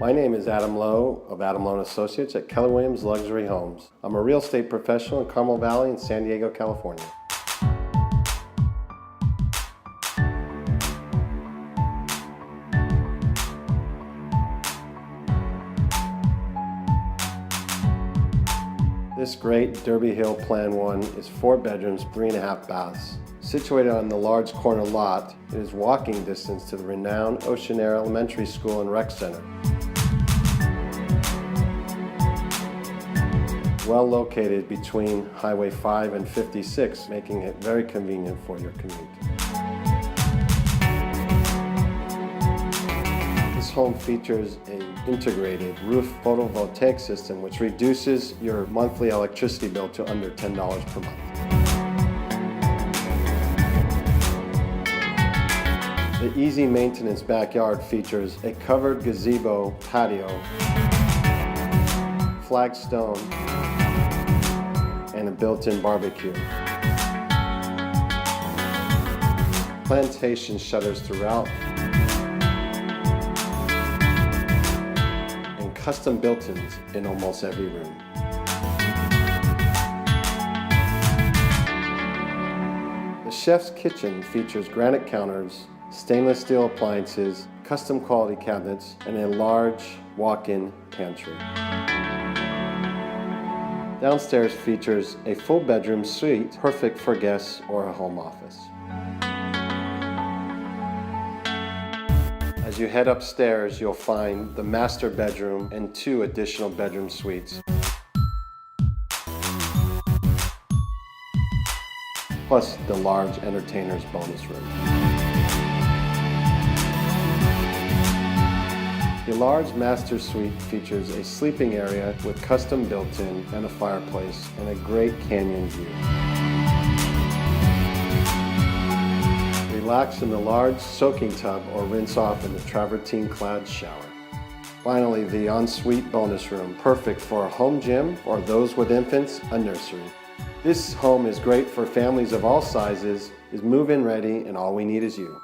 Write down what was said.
My name is Adam Lowe of Adam Lowe & Associates at Keller Williams Luxury Homes. I'm a real estate professional in Carmel Valley in San Diego, California. This great Derby Hill Plan 1 is 4 bedrooms, 3.5 baths. Situated on the large corner lot, it is walking distance to the renowned Ocean Air Elementary School and Rec Center. Well located between Highway 5 and 56, making it very convenient for your commute. This home features an integrated roof photovoltaic system which reduces your monthly electricity bill to under $10 per month. The easy maintenance backyard features a covered gazebo patio, flagstone, and a built-in barbecue. Plantation shutters throughout, and custom built-ins in almost every room. The chef's kitchen features granite counters, stainless steel appliances, custom quality cabinets, and a large walk-in pantry. Downstairs features a full bedroom suite, perfect for guests or a home office. As you head upstairs, you'll find the master bedroom and 2 additional bedroom suites, plus the large entertainer's bonus room. The large master suite features a sleeping area with custom built-in and a fireplace and a great canyon view. Relax in the large soaking tub or rinse off in the travertine-clad shower. Finally, the ensuite bonus room, perfect for a home gym or those with infants, a nursery. This home is great for families of all sizes, is move-in ready, and all we need is you.